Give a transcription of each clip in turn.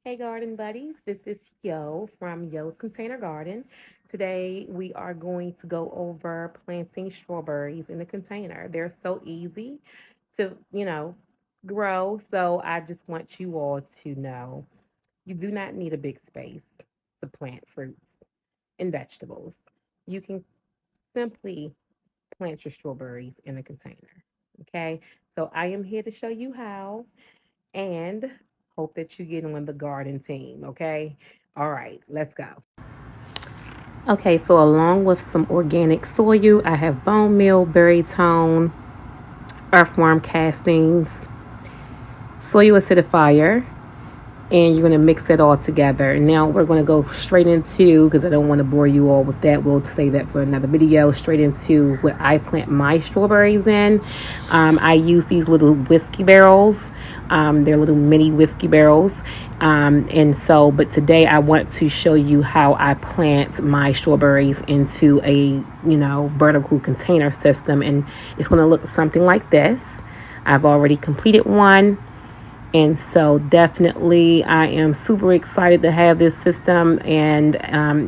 Hey, garden buddies. This is Yo from Yo's Container Garden. Today, we are going to go over planting strawberries in a container. They're so easy to, grow. So, I just want you all to know you do not need a big space to plant fruits and vegetables. You can simply plant your strawberries in a container. Okay. So, I am here to show you how and hope that you get on the garden team, okay? All right, let's go. Okay, so along with some organic soil, I have bone meal, berry tone, earthworm castings, soil acidifier, and you're going to mix that all together. Now we're going to go straight into, because I don't want to bore you all with that, we'll save that for another video, straight into what I plant my strawberries in. I use these little whiskey barrels. They're little mini whiskey barrels. But today I want to show you how I plant my strawberries into a, vertical container system. And it's going to look something like this. I've already completed one. And so definitely I am super excited to have this system, and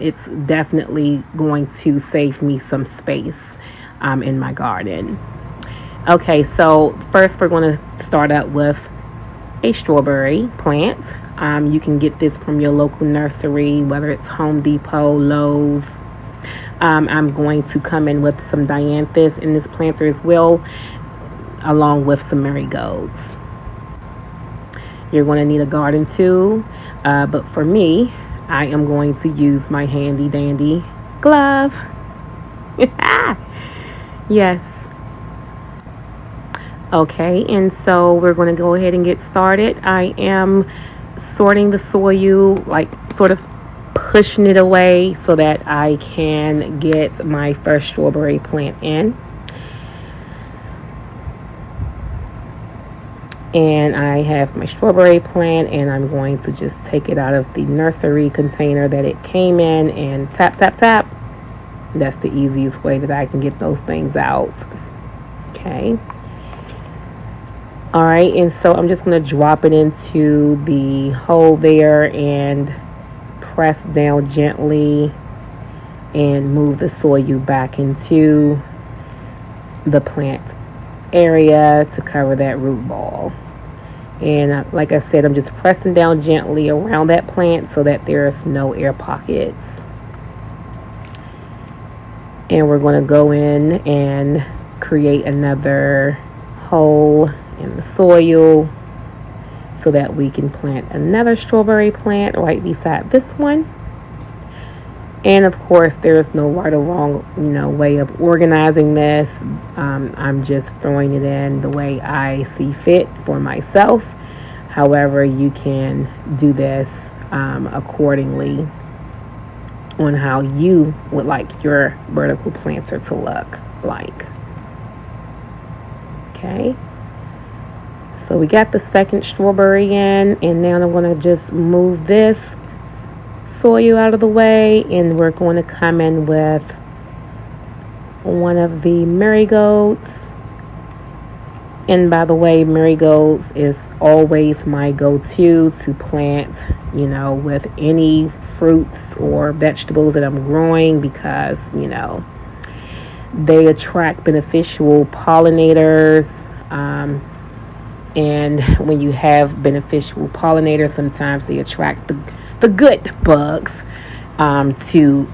it's definitely going to save me some space in my garden. Okay, so first we're going to start out with a strawberry plant. You can get this from your local nursery, whether it's Home Depot, Lowe's. I'm going to come in with some dianthus in this planter as well, along with some marigolds. You're going to need a garden tool, but for me, I am going to use my handy dandy glove. Yes. Okay, and so we're going to go ahead and get started. I am sorting the soil, like sort of pushing it away so that I can get my first strawberry plant in. And I have my strawberry plant, and I'm going to just take it out of the nursery container that it came in and tap, tap, tap. That's the easiest way that I can get those things out. Okay. All right, and so I'm just going to drop it into the hole there and press down gently and move the soil back into the plant area to cover that root ball. And like I said, I'm just pressing down gently around that plant so that there's no air pockets. And we're going to go in and create another hole in the soil so that we can plant another strawberry plant right beside this one. And of course, there's no right or wrong, way of organizing this. I'm just throwing it in the way I see fit for myself. However, you can do this accordingly on how you would like your vertical planter to look like. Okay. So we got the second strawberry in, and now I'm going to just move this soil out of the way, and we're going to come in with one of the marigolds. And by the way, marigolds is always my go-to to plant, with any fruits or vegetables that I'm growing, because, they attract beneficial pollinators. And when you have beneficial pollinators, sometimes they attract the good bugs to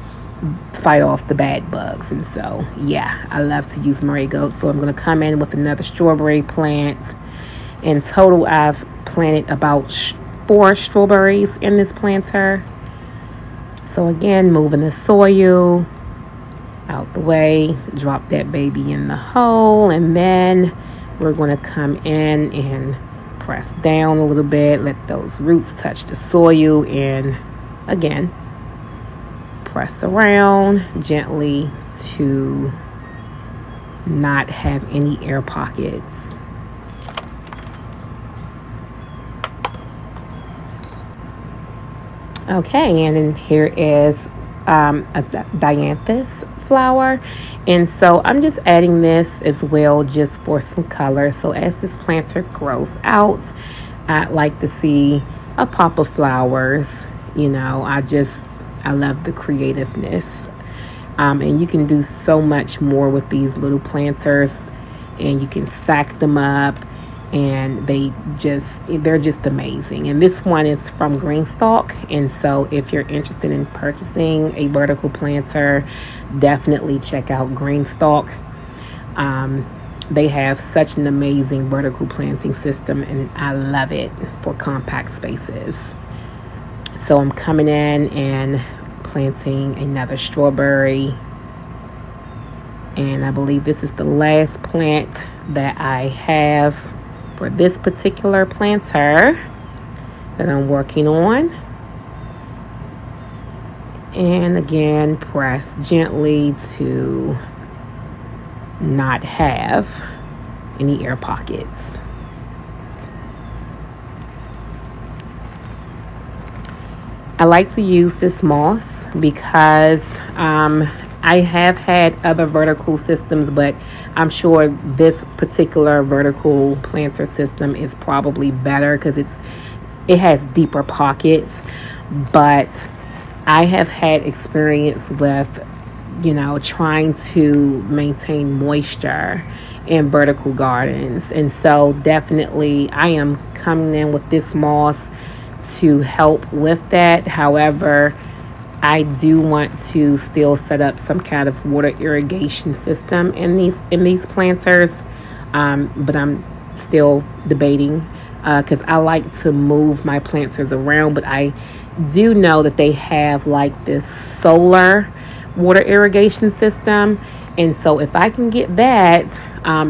fight off the bad bugs. And so, yeah, I love to use marigolds. So I'm going to come in with another strawberry plant. In total, I've planted about 4 strawberries in this planter. So again, moving the soil out the way, drop that baby in the hole, and then we're going to come in and press down a little bit, let those roots touch the soil, and again, press around gently to not have any air pockets. Okay, and then here is a dianthus flower, and so I'm just adding this as well just for some color. So as this planter grows out, I'd like to see a pop of flowers. I love the creativeness. And you can do so much more with these little planters, and you can stack them up, and they're just amazing. And this one is from Greenstalk, and so if you're interested in purchasing a vertical planter, definitely check out Greenstalk. They have such an amazing vertical planting system, and I love it for compact spaces. So I'm coming in and planting another strawberry, and I believe this is the last plant that I have for this particular planter that I'm working on. And again, press gently to not have any air pockets. I like to use this moss because I have had other vertical systems, but I'm sure this particular vertical planter system is probably better because it has deeper pockets. But I have had experience with trying to maintain moisture in vertical gardens, and so definitely I am coming in with this moss to help with that. However, I do want to still set up some kind of water irrigation system in these planters, but I'm still debating because I like to move my planters around. But I do know that they have like this solar water irrigation system, and so if I can get that,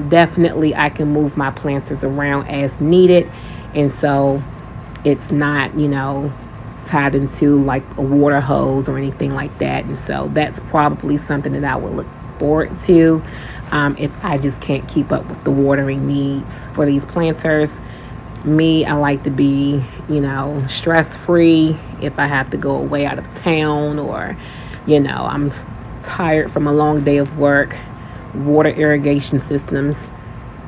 definitely I can move my planters around as needed, and so it's not tied into like a water hose or anything like that. And so that's probably something that I will look forward to if I just can't keep up with the watering needs for these planters. I like to be stress free if I have to go away out of town, or I'm tired from a long day of work. Water irrigation systems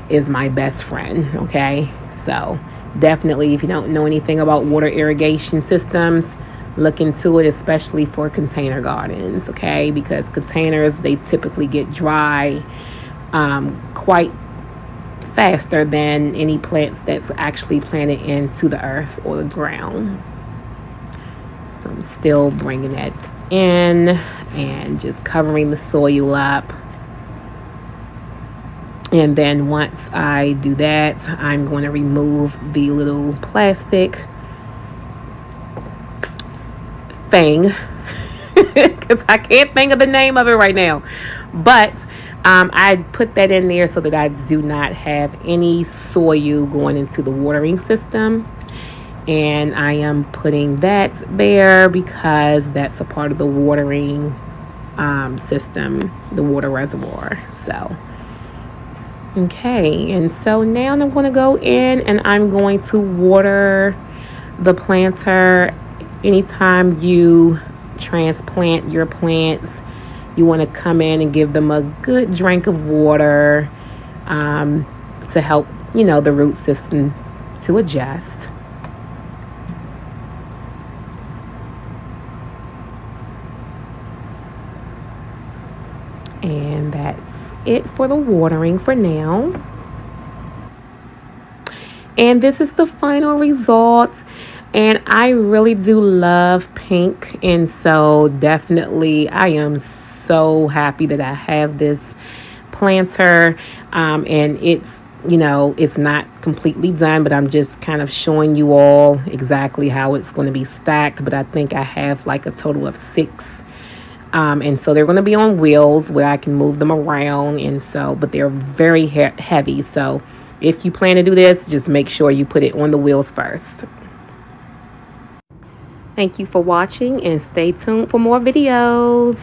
is my best friend. Okay, so definitely, if you don't know anything about water irrigation systems, look into it, especially for container gardens. Okay, because containers, they typically get dry quite faster than any plants that's actually planted into the earth or the ground. So I'm still bringing that in and just covering the soil up. And then once I do that, I'm going to remove the little plastic thing because I can't think of the name of it right now. But I put that in there so that I do not have any soil going into the watering system. And I am putting that there because that's a part of the watering system, the water reservoir. So, okay, and so now I'm going to go in and I'm going to water the planter. Anytime you transplant your plants, you want to come in and give them a good drink of water to help, the root system to adjust. And that's it for the watering for now. And this is the final result. And I really do love pink. And so definitely I am so happy that I have this planter. And it's not completely done, but I'm just kind of showing you all exactly how it's going to be stacked. But I think I have like a total of 6. And so they're going to be on wheels where I can move them around. And so, but they're very heavy. So if you plan to do this, just make sure you put it on the wheels first. Thank you for watching, and stay tuned for more videos.